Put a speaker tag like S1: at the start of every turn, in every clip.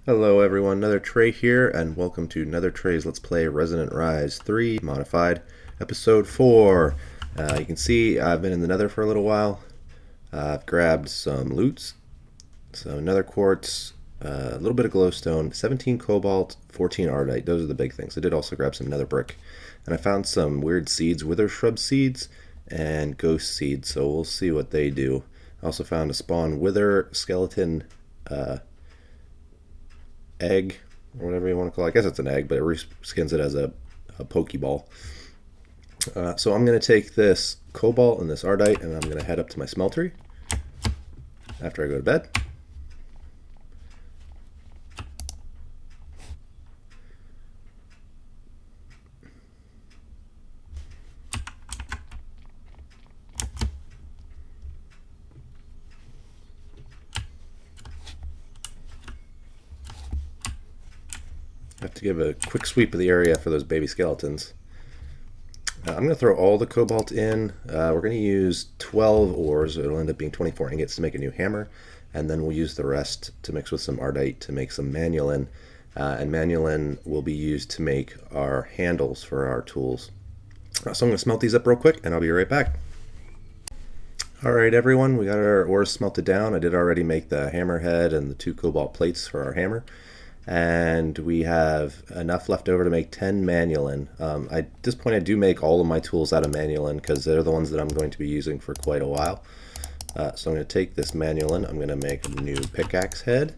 S1: Hello everyone, Another Trey here, and welcome to Another Trey's Let's Play Resonant Rise 3 Modified, Episode 4. You can see I've been in the Nether for a little while. I've grabbed some loots, so another quartz, a little bit of glowstone, 17 cobalt, 14 ardite. Those are the big things. I did also grab some nether brick, and I found some weird seeds, wither shrub seeds and ghost seeds, so we'll see what they do. I also found a spawn wither skeleton egg, or whatever you want to call it. I guess it's an egg, but it reskins it as a Pokeball. So I'm going to take this cobalt and this ardite, and I'm going to head up to my smeltery after I go to bed. I have to give a quick sweep of the area for those baby skeletons. I'm going to throw all the cobalt in. We're going to use 12 ores. It'll end up being 24 ingots to make a new hammer, and then we'll use the rest to mix with some ardite to make some manulin, and manulin will be used to make our handles for our tools. So I'm going to smelt these up real quick, and I'll be right back. Alright everyone, we got our ores smelted down. I did already make the hammerhead and the 2 cobalt plates for our hammer. And we have enough left over to make 10 manulin. At this point I do make all of my tools out of manulin because they're the ones that I'm going to be using for quite a while. So I'm going to take this manulin, I'm going to make a new pickaxe head.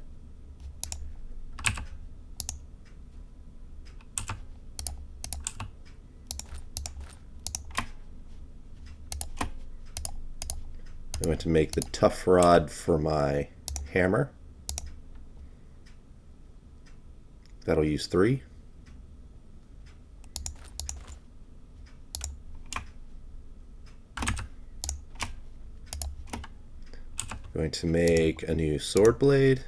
S1: I'm going to make the tough rod for my hammer. That'll use 3. Going to make a new sword blade.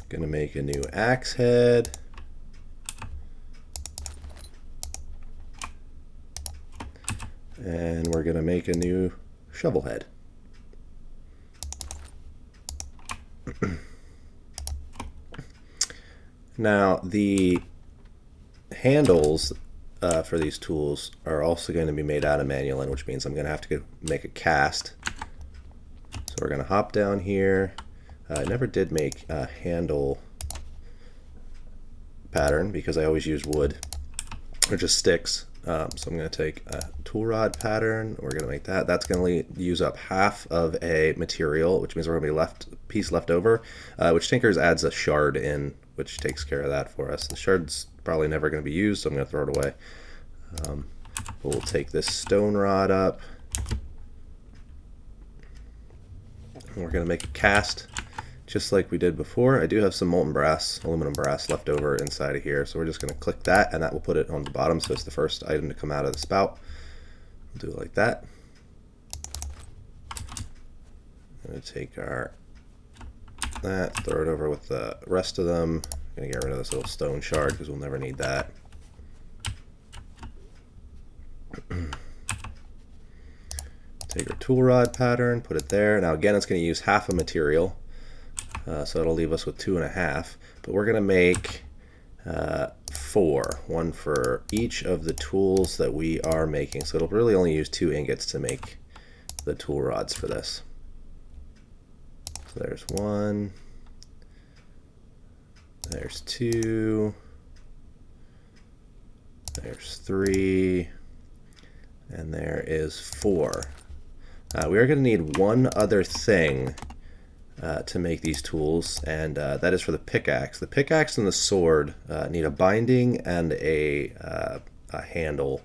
S1: Going to make a new axe head. And we're going to make a new shovel head. Now the handles for these tools are also going to be made out of manulin, which means I'm going to have to make a cast. So we're going to hop down here. I never did make a handle pattern because I always use wood or just sticks. So I'm going to take a tool rod pattern. We're going to make that. That's going to use up half of a material, which means we're going to be piece left over, which Tinkers adds a shard in, which takes care of that for us. The shard's probably never going to be used, so I'm going to throw it away. But we'll take this stone rod up. And we're going to make a cast just like we did before. I do have some molten brass, aluminum brass left over inside of here, so we're just going to click that, and that will put it on the bottom, so it's the first item to come out of the spout. We'll do it like that. I'm going to take that, throw it over with the rest of them. I'm going to get rid of this little stone shard because we'll never need that. Take our tool rod pattern, put it there. Now again, it's going to use half a material. So it'll leave us with 2.5, but we're going to make 4, one for each of the tools that we are making. So it'll really only use 2 ingots to make the tool rods for this. So there's 1, there's 2, there's 3, and there is 4. We are going to need one other thing to make these tools, and that is for the pickaxe. The pickaxe and the sword need a binding and a handle,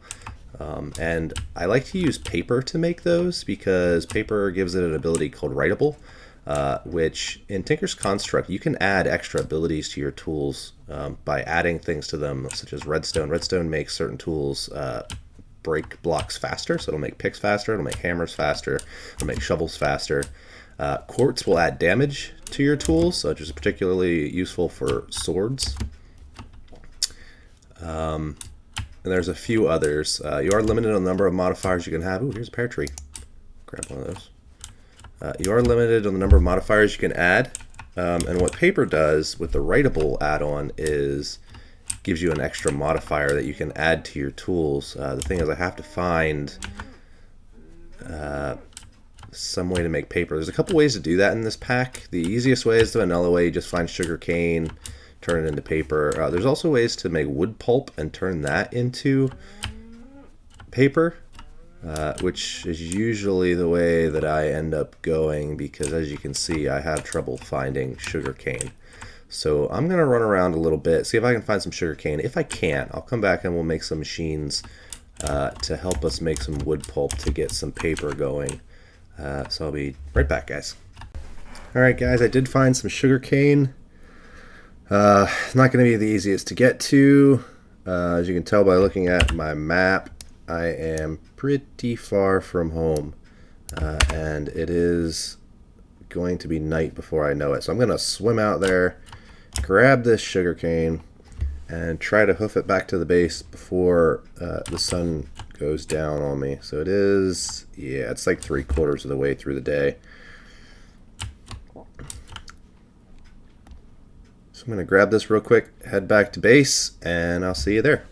S1: and I like to use paper to make those because paper gives it an ability called writable, which in Tinker's Construct you can add extra abilities to your tools by adding things to them, such as redstone. Redstone makes certain tools break blocks faster, so it'll make picks faster, it'll make hammers faster, it'll make shovels faster. Quartz will add damage to your tools, which is particularly useful for swords. And there's a few others. You are limited on the number of modifiers you can have. Ooh, here's a pear tree. Grab one of those. You are limited on the number of modifiers you can add, and what paper does with the writable add-on is gives you an extra modifier that you can add to your tools. The thing is, I have to find some way to make paper. There's a couple ways to do that in this pack. The easiest way is the vanilla way. You just find sugar cane, turn it into paper. There's also ways to make wood pulp and turn that into paper, which is usually the way that I end up going, because as you can see, I have trouble finding sugar cane. So I'm going to run around a little bit, see if I can find some sugar cane. If I can't, I'll come back and we'll make some machines to help us make some wood pulp to get some paper going. So I'll be right back, guys. Alright guys, I did find some sugar cane. It's not going to be the easiest to get to. As you can tell by looking at my map, I am pretty far from home, and it is going to be night before I know it. So I'm going to swim out there, grab this sugar cane, and try to hoof it back to the base before the sun goes down on me. So it is, yeah, it's like 3/4 of the way through the day. So I'm going to grab this real quick, head back to base, and I'll see you there.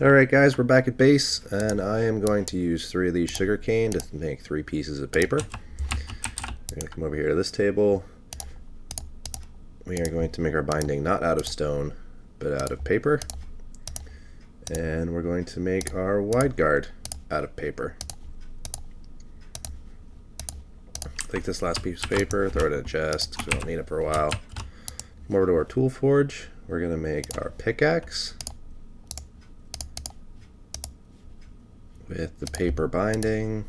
S1: Alright guys, we're back at base, and I am going to use 3 of these sugar cane to make 3 pieces of paper. We're going to come over here to this table. We are going to make our binding not out of stone, but out of paper. And we're going to make our wide guard out of paper. Take this last piece of paper, throw it in a chest, because we don't need it for a while. Come over to our tool forge. We're going to make our pickaxe with the paper binding,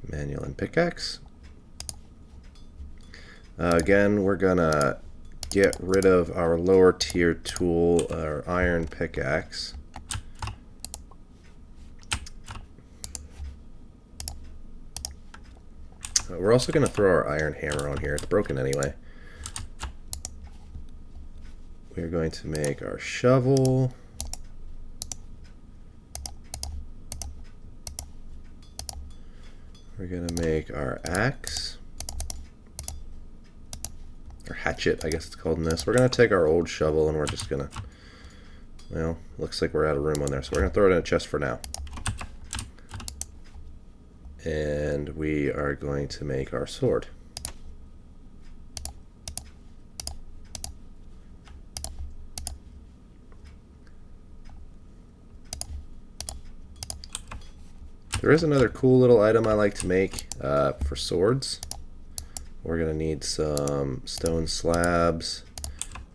S1: manual and pickaxe. Again, we're gonna get rid of our lower tier tool, our iron pickaxe. We're also gonna throw our iron hammer on here. It's broken anyway. We're going to make our shovel. We're going to make our axe, or hatchet, I guess it's called in this. We're going to take our old shovel and we're just going to, well, looks like we're out of room on there, so we're going to throw it in a chest for now. And we are going to make our sword. There is another cool little item I like to make for swords. We're going to need some stone slabs.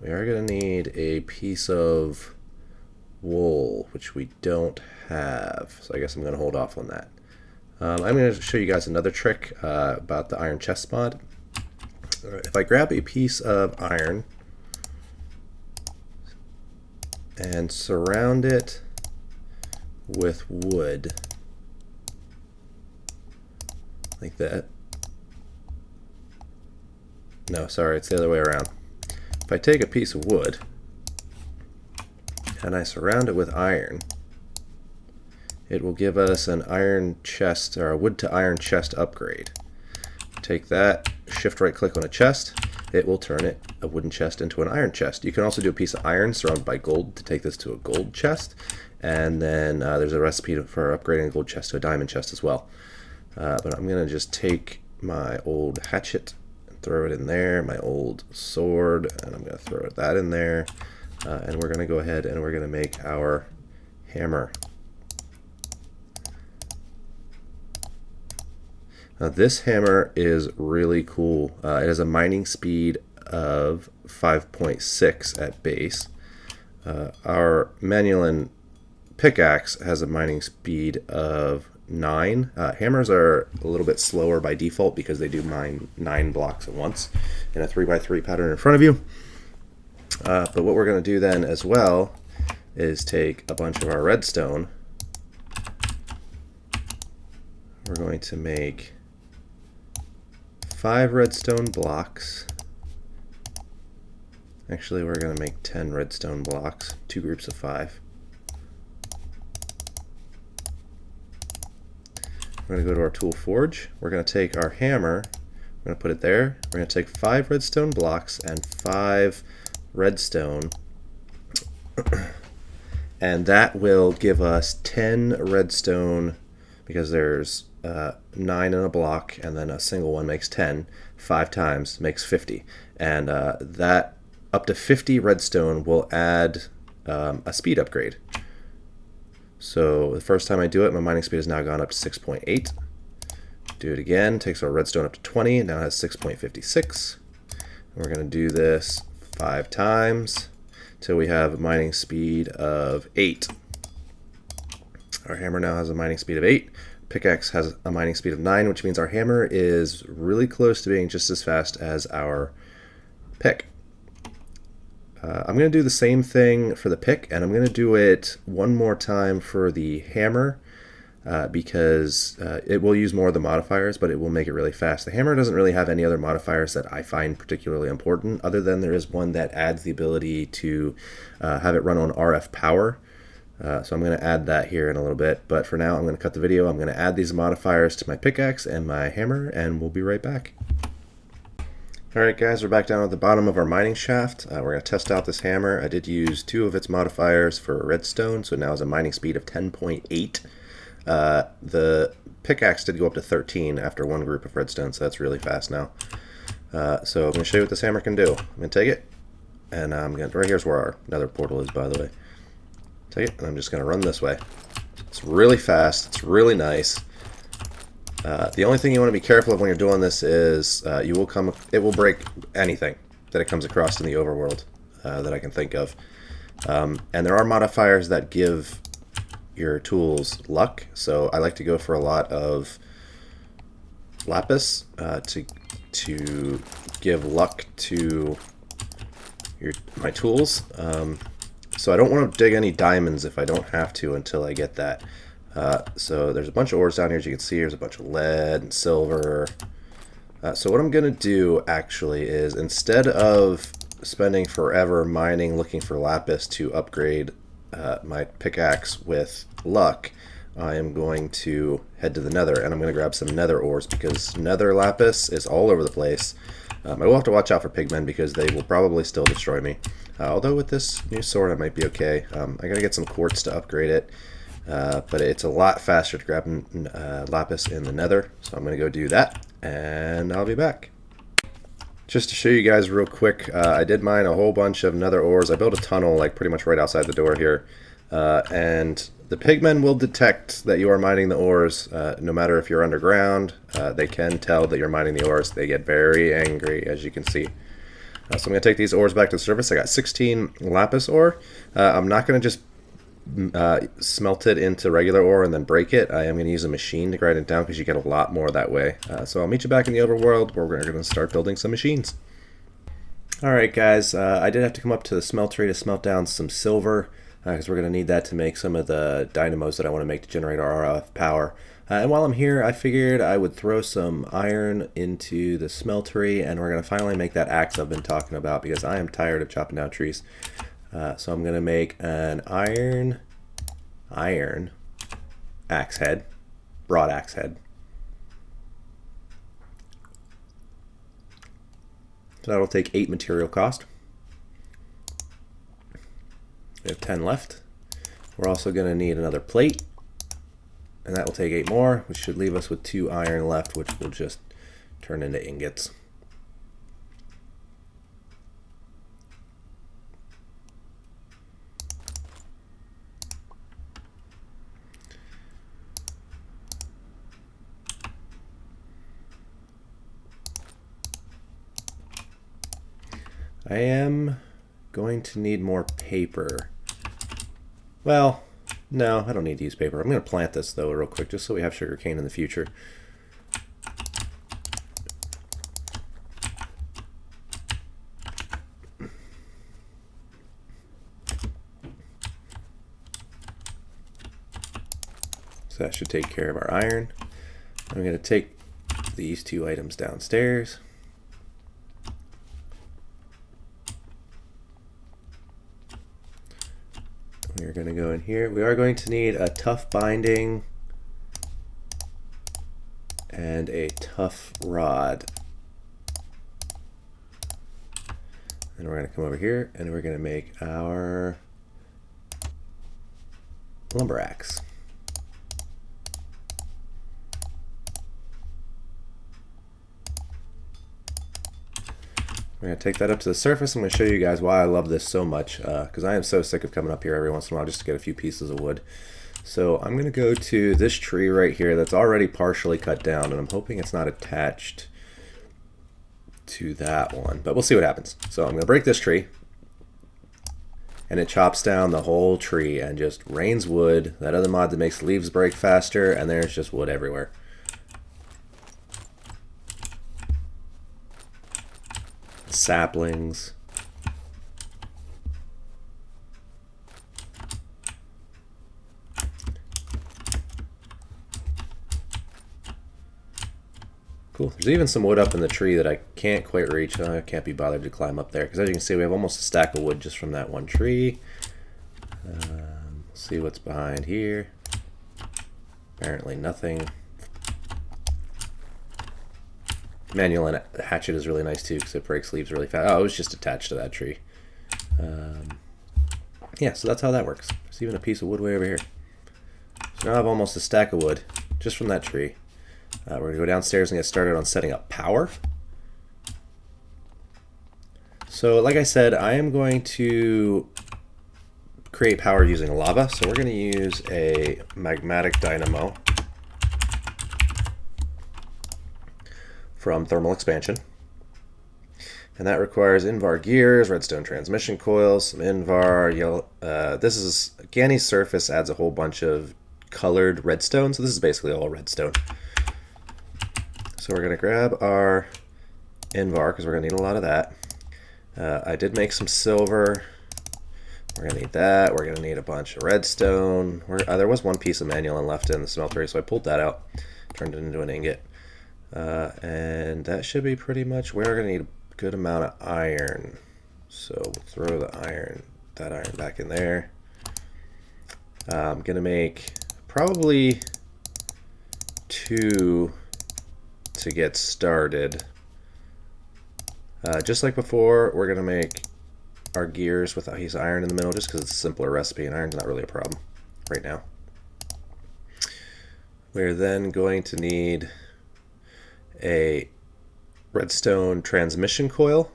S1: We are going to need a piece of wool, which we don't have. So I guess I'm going to hold off on that. I'm going to show you guys another trick about the iron chest mod. If I grab a piece of iron and surround it with wood, like that. No, sorry, it's the other way around. If I take a piece of wood and I surround it with iron, it will give us an iron chest, or a wood to iron chest upgrade. Take that, shift right click on a chest, it will turn a wooden chest into an iron chest. You can also do a piece of iron surrounded by gold to take this to a gold chest, and then there's a recipe for upgrading a gold chest to a diamond chest as well. But I'm going to just take my old hatchet and throw it in there, my old sword, and I'm going to throw that in there. And we're going to go ahead and we're going to make our hammer. Now this hammer is really cool. It has a mining speed of 5.6 at base. Our manual and pickaxe has a mining speed of 9. Hammers are a little bit slower by default because they do mine 9 blocks at once in a 3x3 pattern in front of you. But what we're going to do then as well is take a bunch of our redstone. We're going to make 5 redstone blocks. Actually, we're going to make 10 redstone blocks, 2 groups of 5. We're going to go to our tool forge. We're going to take our hammer, we're going to put it there. We're going to take 5 redstone blocks and 5 redstone, and that will give us 10 redstone, because there's 9 in a block, and then a single one makes 10. 5 times makes 50, and that up to 50 redstone will add a speed upgrade. So the first time I do it, my mining speed has now gone up to 6.8. Do it again, takes our redstone up to 20, now it has 6.56. We're going to do this 5 times till we have a mining speed of 8. Our hammer now has a mining speed of 8. Pickaxe has a mining speed of 9, which means our hammer is really close to being just as fast as our pick. I'm going to do the same thing for the pick, and I'm going to do it one more time for the hammer, because it will use more of the modifiers, but it will make it really fast. The hammer doesn't really have any other modifiers that I find particularly important, other than there is one that adds the ability to have it run on RF power. So I'm going to add that here in a little bit, but for now I'm going to cut the video. I'm going to add these modifiers to my pickaxe and my hammer, and we'll be right back. Alright guys, we're back down at the bottom of our mining shaft. We're going to test out this hammer. I did use 2 of its modifiers for redstone, so it now has a mining speed of 10.8. The pickaxe did go up to 13 after 1 group of redstone, so that's really fast now. So I'm going to show you what this hammer can do. I'm going to take it, and I'm going to, right here's where our nether portal is, by the way. Take it, and I'm just going to run this way. It's really fast, it's really nice. The only thing you want to be careful of when you're doing this is it will break anything that it comes across in the overworld that I can think of. And there are modifiers that give your tools luck, so I like to go for a lot of lapis to give luck to my tools. So I don't want to dig any diamonds if I don't have to until I get that. So there's a bunch of ores down here, as you can see. There's a bunch of lead and silver. So what I'm going to do actually is, instead of spending forever mining looking for lapis to upgrade my pickaxe with luck, I am going to head to the nether, and I'm going to grab some nether ores, because nether lapis is all over the place. I will have to watch out for pigmen, because they will probably still destroy me. Although with this new sword I might be okay. I got to get some quartz to upgrade it. But it's a lot faster to grab lapis in the nether, so I'm going to go do that, and I'll be back. Just to show you guys real quick, I did mine a whole bunch of nether ores. I built a tunnel like pretty much right outside the door here, and the pigmen will detect that you are mining the ores, no matter if you're underground. They can tell that you're mining the ores. They get very angry, as you can see. So I'm going to take these ores back to the surface. I got 16 lapis ore. I'm not going to just smelt it into regular ore and then break it. I am going to use a machine to grind it down, because you get a lot more that way. So I'll meet you back in the overworld, where we're going to start building some machines. Alright guys, I did have to come up to the smeltery to smelt down some silver, because we're going to need that to make some of the dynamos that I want to make to generate our RF power. And while I'm here, I figured I would throw some iron into the smeltery, and we're going to finally make that axe I've been talking about, because I am tired of chopping down trees. So I'm going to make an iron axe head, broad axe head. So that'll take 8 material cost. We have 10 left. We're also going to need another plate, and that will take 8 more, which should leave us with 2 iron left, which will just turn into ingots. I am going to need more paper. Well, no, I don't need to use paper. I'm going to plant this, though, real quick, just so we have sugarcane in the future. So that should take care of our iron. I'm going to take these 2 items downstairs. We're going to go in here. We are going to need a tough binding and a tough rod. And we're going to come over here and we're going to make our lumber axe. We're going to take that up to the surface. I'm going to show you guys why I love this so much, because I am so sick of coming up here every once in a while just to get a few pieces of wood. So I'm going to go to this tree right here that's already partially cut down, and I'm hoping it's not attached to that one, but we'll see what happens. So I'm going to break this tree, and it chops down the whole tree and just rains wood. That other mod that makes leaves break faster, and there's just wood everywhere. Saplings. Cool. There's even some wood up in the tree that I can't quite reach. I can't be bothered to climb up there because, as you can see, we have almost a stack of wood just from that one tree. See what's behind here. Apparently nothing. Manual hatchet is really nice too because it breaks leaves really fast. Oh, it was just attached to that tree. Yeah, so that's how that works. There's even a piece of wood way over here. So now I have almost a stack of wood just from that tree. We're going to go downstairs and get started on setting up power. So like I said, I am going to create power using lava. So we're going to use a magmatic dynamo from thermal expansion. And that requires Invar gears, redstone transmission coils, some Invar, yellow. This is Ganny's surface adds a whole bunch of colored redstone. So this is basically all redstone. So we're going to grab our Invar because we're going to need a lot of that. I did make some silver. We're going to need that. We're going to need a bunch of redstone. There was one piece of manual left in the smeltery, so I pulled that out, turned it into an ingot. And that should be pretty much where we're going to need a good amount of iron. So we'll throw that iron back in there. I'm going to make probably 2 to get started. Just like before, we're going to make our gears with iron in the middle just because it's a simpler recipe and iron's not really a problem right now. We're then going to need a redstone transmission coil.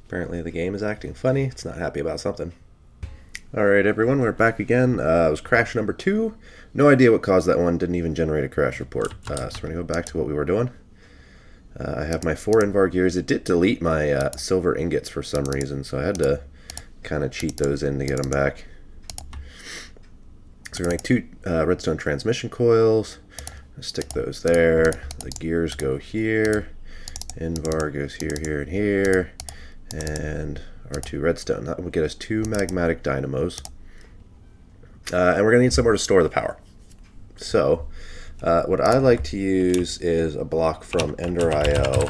S1: Apparently the game is acting funny. It's not happy about something. Alright everyone, we're back again. It was crash number 2. No idea what caused that one. Didn't even generate a crash report. So we're going to go back to what we were doing. I have my 4 Invar gears. It did delete my silver ingots for some reason, so I had to kind of cheat those in to get them back. So we're going to make 2 redstone transmission coils. Stick those there. The gears go here. Invar goes here, here, and here. And our 2 redstone. That will get us 2 magmatic dynamos. And we're going to need somewhere to store the power. So what I like to use is a block from Ender.io,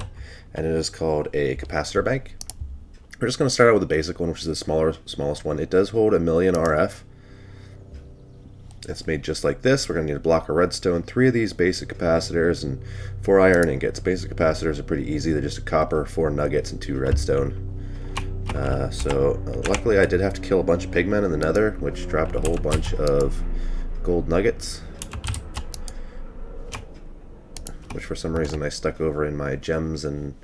S1: and it is called a capacitor bank. We're just going to start out with the basic one, which is the smallest one. It does hold 1,000,000 RF. It's made just like this. We're going to need a block of redstone, 3 of these basic capacitors, and 4 iron ingots. Basic capacitors are pretty easy. They're just a copper, 4 nuggets, and 2 redstone. Luckily I did have to kill a bunch of pigmen in the nether, which dropped a whole bunch of gold nuggets, which for some reason I stuck over in my gems and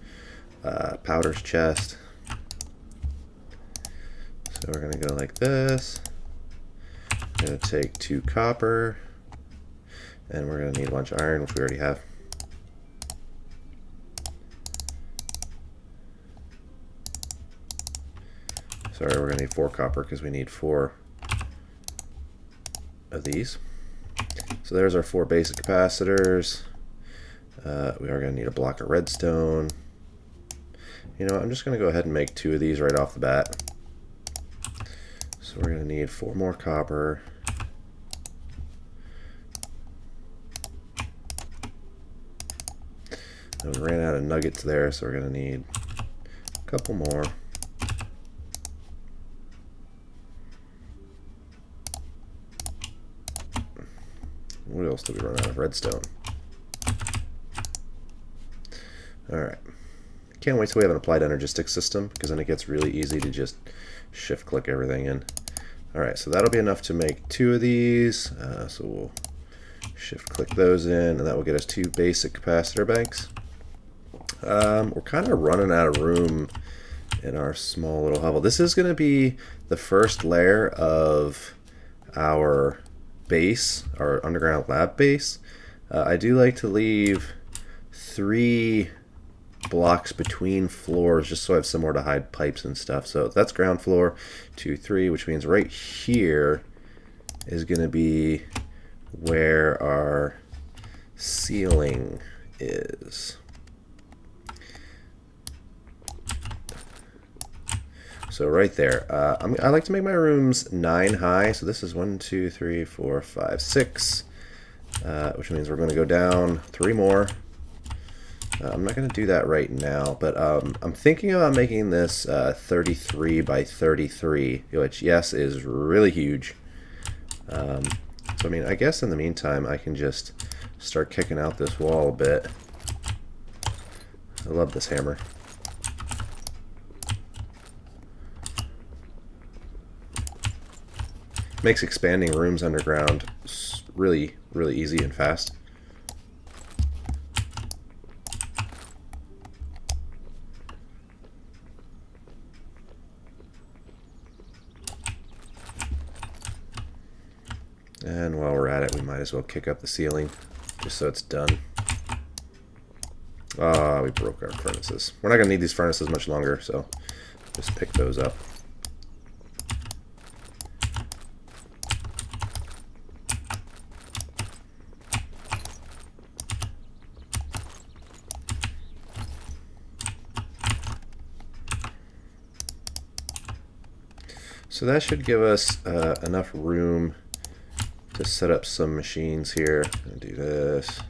S1: powders chest. So we're going to go like this. I'm going to take 2 copper, and we're going to need a bunch of iron, which we already have. Sorry, we're going to need 4 copper because we need 4 of these. So there's our 4 basic capacitors. We are going to need a block of redstone. You know what, I'm just going to go ahead and make 2 of these right off the bat. So we're going to need 4 more copper. And we ran out of nuggets there, so we're going to need a couple more. What else do we run out of? Redstone. Alright. Can't wait till we have an applied energistic system, because then it gets really easy to just shift click everything in. Alright, so that'll be enough to make 2 of these. So we'll shift click those in, and that will get us 2 basic capacitor banks. We're kind of running out of room in our small little hovel. This is going to be the first layer of our base, our underground lab base. I do like to leave 3 blocks between floors just so I have somewhere to hide pipes and stuff. So that's ground floor 2, 3, which means right here is going to be where our ceiling is. So right there, I like to make my rooms 9 high. So this is 1, 2, 3, 4, 5, 6, which means we're going to go down 3 more. I'm not going to do that right now, but I'm thinking about making this 33 by 33, which, yes, is really huge. So, I mean, I guess in the meantime, I can just start kicking out this wall a bit. I love this hammer. Makes expanding rooms underground really, really easy and fast. And while we're at it, we might as well kick up the ceiling, just so it's done. Ah, we broke our furnaces. We're not going to need these furnaces much longer, so just pick those up. So that should give us enough room to set up some machines here. I'm going to do this.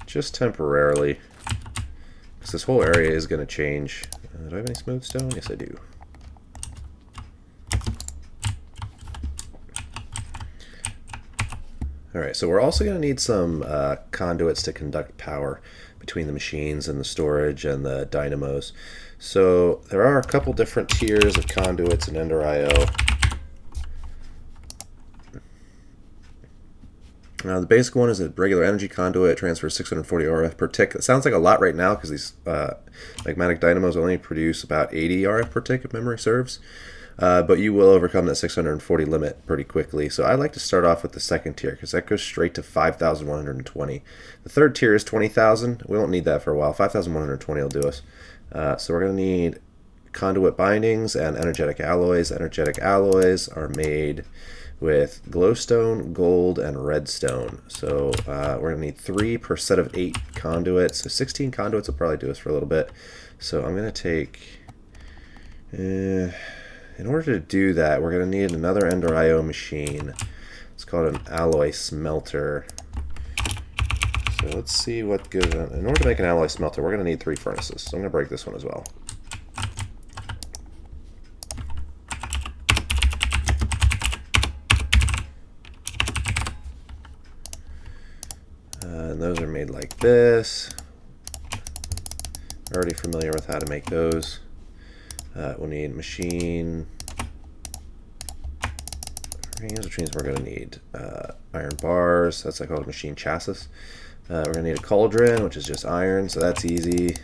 S1: Just temporarily, because this whole area is going to change. Do I have any smooth stone? Yes, I do. Alright, so we're also going to need some conduits to conduct power between the machines and the storage and the dynamos. So there are a couple different tiers of conduits in Ender IO. The basic one is a regular energy conduit. It transfers 640 RF per tick. It sounds like a lot right now because these magmatic dynamos only produce about 80 RF per tick if memory serves. But you will overcome that 640 limit pretty quickly. So I like to start off with the second tier because that goes straight to 5,120. The third tier is 20,000. We won't need that for a while. 5,120 will do us. So we're going to need conduit bindings and energetic alloys. Energetic alloys are made with glowstone, gold, and redstone. So we're going to need 3 per set of 8 conduits. So 16 conduits will probably do us for a little bit. So I'm going to take... in order to do that, we're going to need another Ender IO machine. It's called an alloy smelter. So let's see what goes on. In order to make an alloy smelter, we're going to need 3 furnaces. So I'm going to break this one as well. And those are made like this. Already familiar with how to make those. We'll need machine rings, which means we're going to need iron bars. That's like called a machine chassis. We're going to need a cauldron, which is just iron, so that's easy.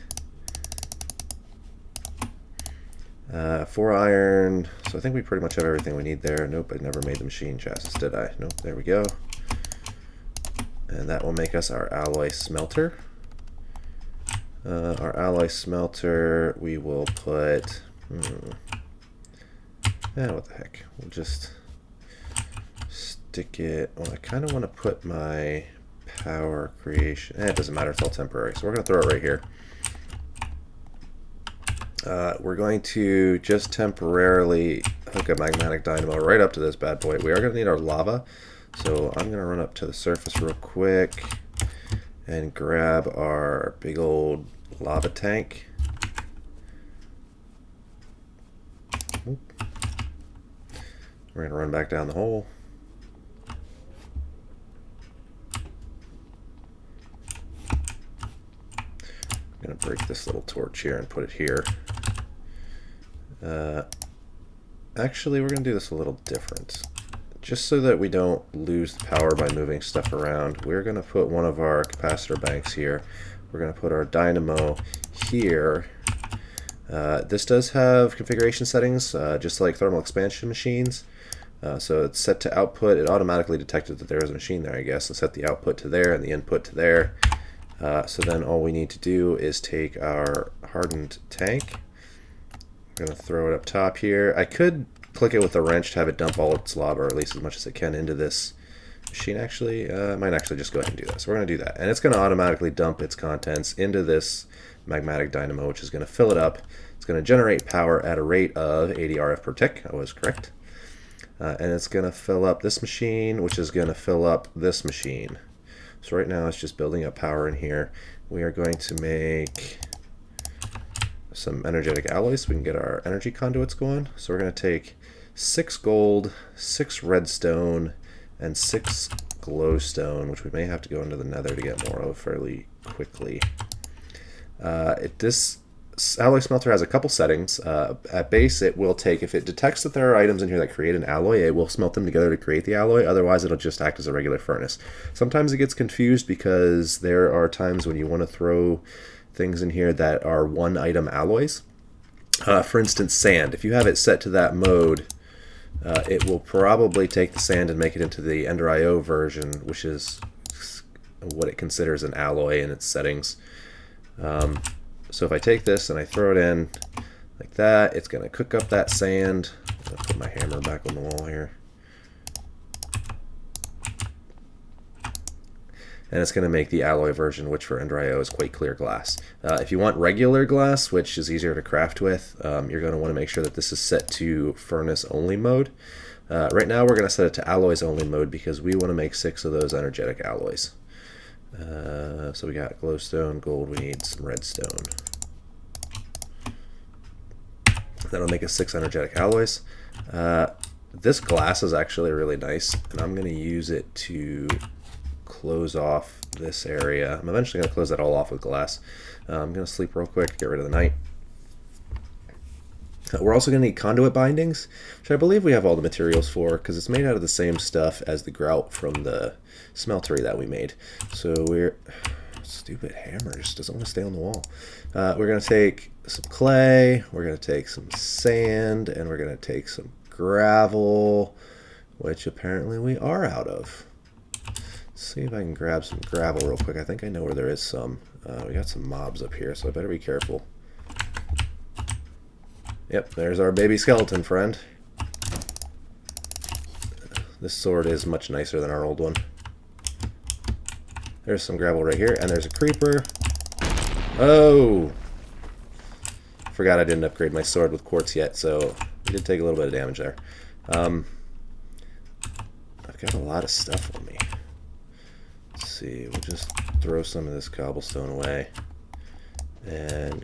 S1: 4 iron, so I think we pretty much have everything we need there. Nope, I never made the machine chassis, did I? Nope, there we go. And that will make us our alloy smelter. Our alloy smelter, we will put... what the heck. We'll just stick it... Well, I kind of want to put my power creation... it doesn't matter, it's all temporary. So we're going to throw it right here. We're going to just temporarily hook a magmatic dynamo right up to this bad boy. We are going to need our lava. So I'm going to run up to the surface real quick and grab our big old lava tank. We're going to run back down the hole. I'm going to break this little torch here and put it here. Actually, we're going to do this a little different. Just so that we don't lose the power by moving stuff around, we're going to put one of our capacitor banks here. We're going to put our dynamo here. This does have configuration settings, just like thermal expansion machines. So it's set to output. It automatically detected that there was a machine there, I guess, and set the output to there and the input to there. So then all we need to do is take our hardened tank. I'm going to throw it up top here. I could click it with a wrench to have it dump all its lava, or at least as much as it can, into this machine. Actually, I might actually just go ahead and do that. So we're going to do that. And it's going to automatically dump its contents into this magmatic dynamo, which is going to fill it up. It's going to generate power at a rate of 80 RF per tick. I was correct. And it's going to fill up this machine, which is going to fill up this machine. So right now it's just building up power in here. We are going to make some energetic alloys so we can get our energy conduits going. So we're going to take 6 gold, 6 redstone, and 6 glowstone, which we may have to go into the nether to get more of fairly quickly. This alloy smelter has a couple settings. At base, it will take, if it detects that there are items in here that create an alloy, it will smelt them together to create the alloy. Otherwise, it'll just act as a regular furnace. Sometimes it gets confused because there are times when you want to throw things in here that are one item alloys. For instance, sand. If you have it set to that mode, it will probably take the sand and make it into the Ender IO version, which is what it considers an alloy in its settings. So if I take this and I throw it in like that, it's going to cook up that sand. I'm going to put my hammer back on the wall here. And it's going to make the alloy version, which for Ender IO is quite clear glass. If you want regular glass, which is easier to craft with, you're going to want to make sure that this is set to furnace only mode. Right now we're going to set it to alloys only mode because we want to make 6 of those energetic alloys. So we got glowstone, gold, we need some redstone. That'll make us 6 energetic alloys. This glass is actually really nice, and I'm going to use it to close off this area. I'm eventually going to close that all off with glass. I'm going to sleep real quick, get rid of the night. We're also going to need conduit bindings, which I believe we have all the materials for, because it's made out of the same stuff as the grout from the smeltery that we made. So we're... Stupid hammer just doesn't want to stay on the wall. We're going to take some clay, we're going to take some sand, and we're going to take some gravel, which apparently we are out of. Let's see if I can grab some gravel real quick. I think I know where there is some. We got some mobs up here, so I better be careful. Yep, there's our baby skeleton friend. This sword is much nicer than our old one. There's some gravel right here, and there's a creeper. Oh! Forgot I didn't upgrade my sword with quartz yet, so we did take a little bit of damage there. I've got a lot of stuff on me. Let's see, we'll just throw some of this cobblestone away and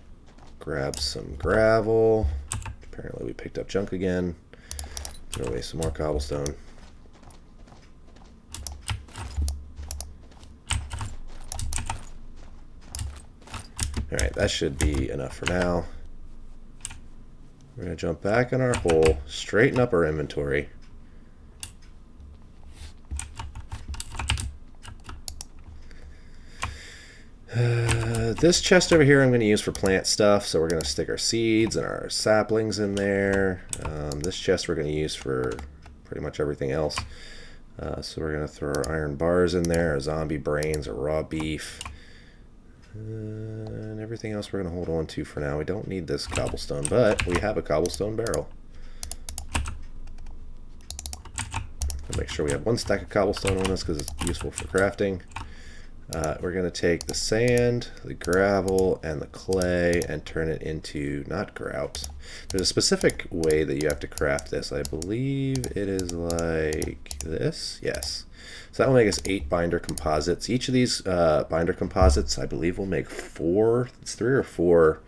S1: grab some gravel. Apparently we picked up junk again. Throw away some more cobblestone. Alright, that should be enough for now. We're going to jump back in our hole, straighten up our inventory. This chest over here I'm going to use for plant stuff, so we're going to stick our seeds and our saplings in there. This chest we're going to use for pretty much everything else. So we're going to throw our iron bars in there, our zombie brains, our raw beef. And everything else we're going to hold on to for now. We don't need this cobblestone, but we have a cobblestone barrel. I'll make sure we have 1 stack of cobblestone on us because it's useful for crafting. We're going to take the sand, the gravel, and the clay and turn it into, not grout. There's a specific way that you have to craft this. I believe it is like this. Yes. So that will make us 8 binder composites. Each of these binder composites, I believe, will make 4, it's 3 or 4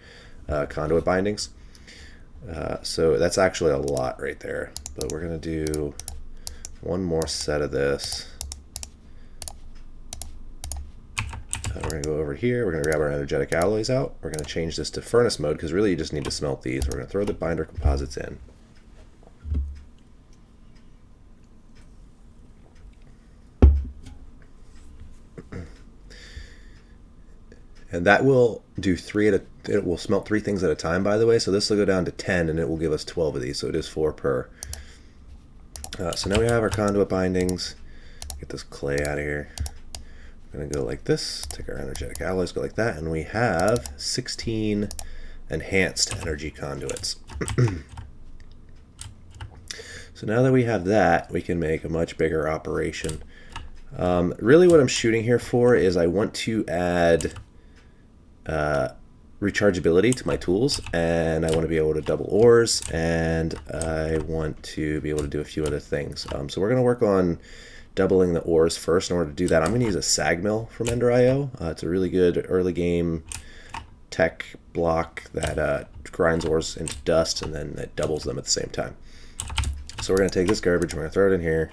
S1: conduit bindings. So that's actually a lot right there. but we're going to do one more set of this. We're going to go over here. We're going to grab our energetic alloys out. We're going to change this to furnace mode because really you just need to smelt these. We're going to throw the binder composites in. And that will do it will smelt 3 things at a time, by the way. So this will go down to 10 and it will give us 12 of these. So it is 4 per. So now we have our conduit bindings. Get this clay out of here. We're going to go like this, take our energetic alloys, go like that, and we have 16 enhanced energy conduits. So now that we have that, we can make a much bigger operation. Really what I'm shooting here for is I want to add rechargeability to my tools, and I want to be able to double ores, and I want to be able to do a few other things. So we're going to work on doubling the ores first. In order to do that, I'm going to use a sag mill from Ender.io. It's a really good early game tech block that grinds ores into dust and then it doubles them at the same time. So we're going to take this garbage, we're going to throw it in here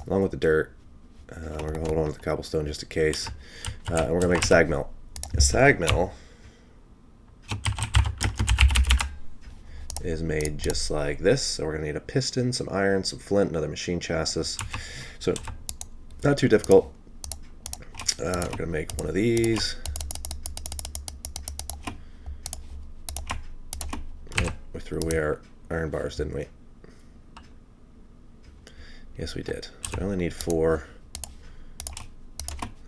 S1: along with the dirt. We're going to hold on to the cobblestone just in case. And we're going to make a sag mill. A sag mill is made just like this. So we're going to need a piston, some iron, some flint, another machine chassis. So not too difficult. We're going to make one of these. Oh, we threw away our iron bars, didn't we? Yes, we did. So we only need 4.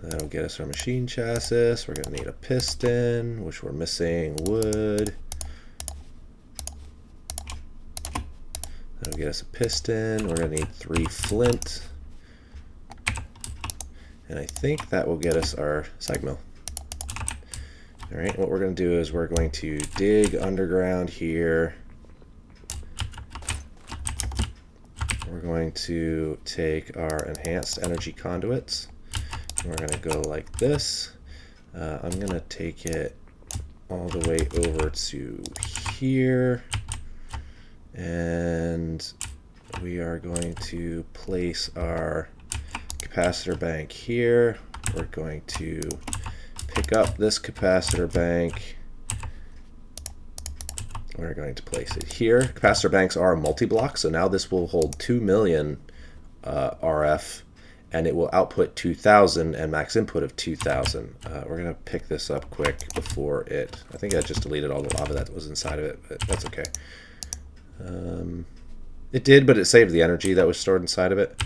S1: That'll get us our machine chassis. We're going to need a piston, which we're missing wood. That'll get us a piston. We're going to need 3 flint. And I think that will get us our sag mill. All right, what we're going to do is we're going to dig underground here. We're going to take our enhanced energy conduits. We're going to go like this. I'm going to take it all the way over to here. And we are going to place our capacitor bank here. We're going to pick up this capacitor bank. We're going to place it here. Capacitor banks are multi-block, so now this will hold 2 million RF, and it will output 2,000 and max input of 2,000. We're going to pick this up quick before it... I think I just deleted all the lava that was inside of it, but that's okay. It did, but it saved the energy that was stored inside of it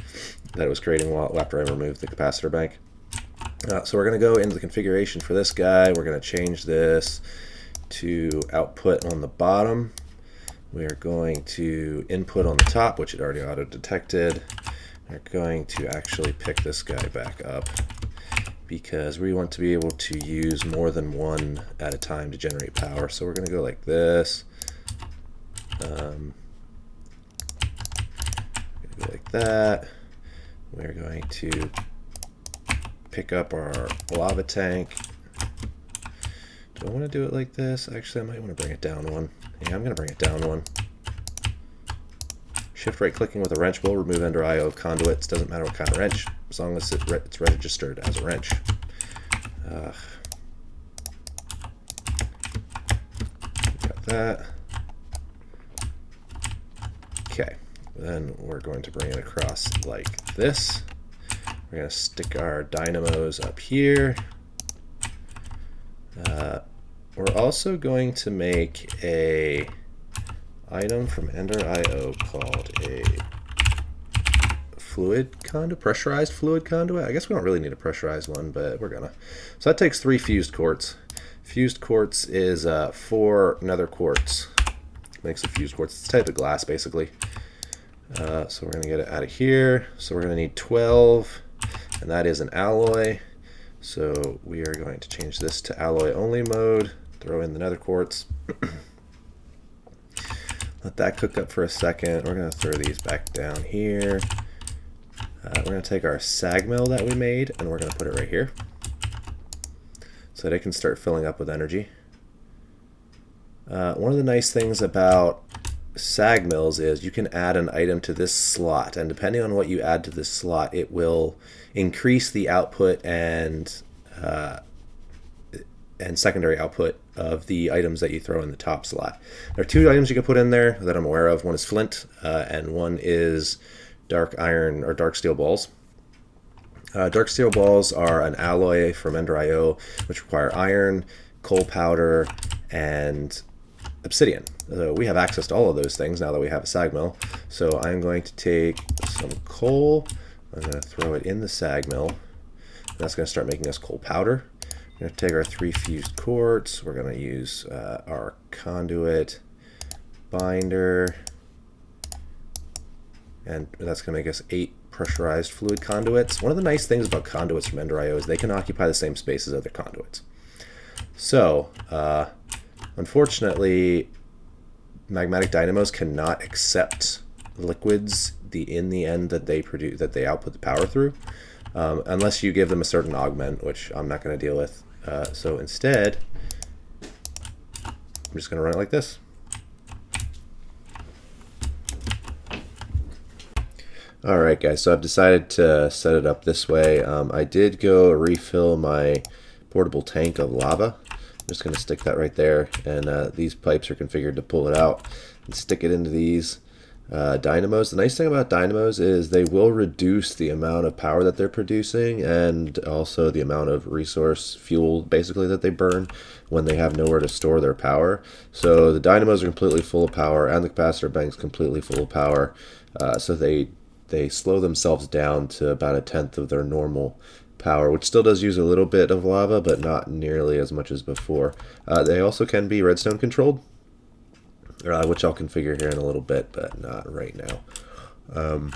S1: that it was creating after I removed the capacitor bank. So we're going to go into the configuration for this guy. We're going to change this to output on the bottom. We are going to input on the top, which it already auto-detected. We're going to actually pick this guy back up because we want to be able to use more than one at a time to generate power. So we're going to go like this. Go like that. We're going to pick up our lava tank. Do I want to do it like this? Actually, I might want to bring it down one. Yeah, I'm going to bring it down one. Shift right clicking with a wrench will remove Ender.io conduits. Doesn't matter what kind of wrench, as long as it's registered as a wrench. Got that. Okay, then we're going to bring it across like this. We're going to stick our dynamos up here. We're also going to make a item from Ender.io called a fluid conduit, pressurized fluid conduit. I guess we don't really need a pressurized one, but we're gonna. So that takes 3 fused quartz. Fused quartz is 4 nether quartz. Makes a fused quartz. It's a type of glass, basically. So we're gonna get it out of here. So we're gonna need 12, and that is an alloy. So we are going to change this to alloy only mode. Throw in the nether quartz. Let that cook up for a second. We're going to throw these back down here. We're going to take our sag mill that we made and we're going to put it right here so that it can start filling up with energy. One of the nice things about sag mills is you can add an item to this slot, and depending on what you add to this slot, it will increase the output and secondary output of the items that you throw in the top slot. There are two items you can put in there that I'm aware of. One is flint, and one is dark iron or dark steel balls. Dark steel balls are an alloy from Ender.io, which require iron, coal powder, and obsidian. We have access to all of those things now that we have a sag mill. So I'm going to take some coal, I'm going to throw it in the sag mill, and that's going to start making us coal powder. We're going to take our 3 fused quartz, we're going to use our conduit binder, and that's going to make us 8 pressurized fluid conduits. One of the nice things about conduits from Ender.io is they can occupy the same space as other conduits. So, unfortunately, magmatic dynamos cannot accept liquids in the end that they produce, that they output the power through, unless you give them a certain augment, which I'm not going to deal with. So instead, I'm just going to run it like this. Alright guys, so I've decided to set it up this way. I did go refill my portable tank of lava. I'm just going to stick that right there, and these pipes are configured to pull it out and stick it into these dynamos. The nice thing about dynamos is they will reduce the amount of power that they're producing, and also the amount of resource fuel basically that they burn when they have nowhere to store their power. So the dynamos are completely full of power, and the capacitor bank's completely full of power, so they slow themselves down to about 1/10 of their normal power, which still does use a little bit of lava, but not nearly as much as before. They also can be redstone controlled, which I'll configure here in a little bit, but not right now.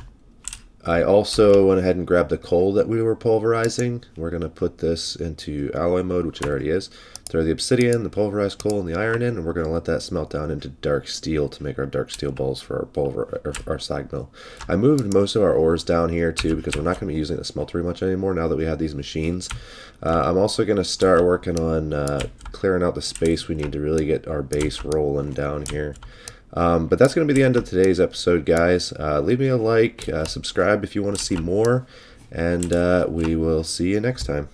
S1: I also went ahead and grabbed the coal that we were pulverizing. We're going to put this into alloy mode, which it already is. Throw the obsidian, the pulverized coal, and the iron in, and we're going to let that smelt down into dark steel to make our dark steel balls for our sag mill. I moved most of our ores down here too, because we're not going to be using the smeltery much anymore now that we have these machines. I'm also going to start working on clearing out the space we need to really get our base rolling down here. But that's going to be the end of today's episode, guys. Leave me a like, subscribe if you want to see more, and we will see you next time.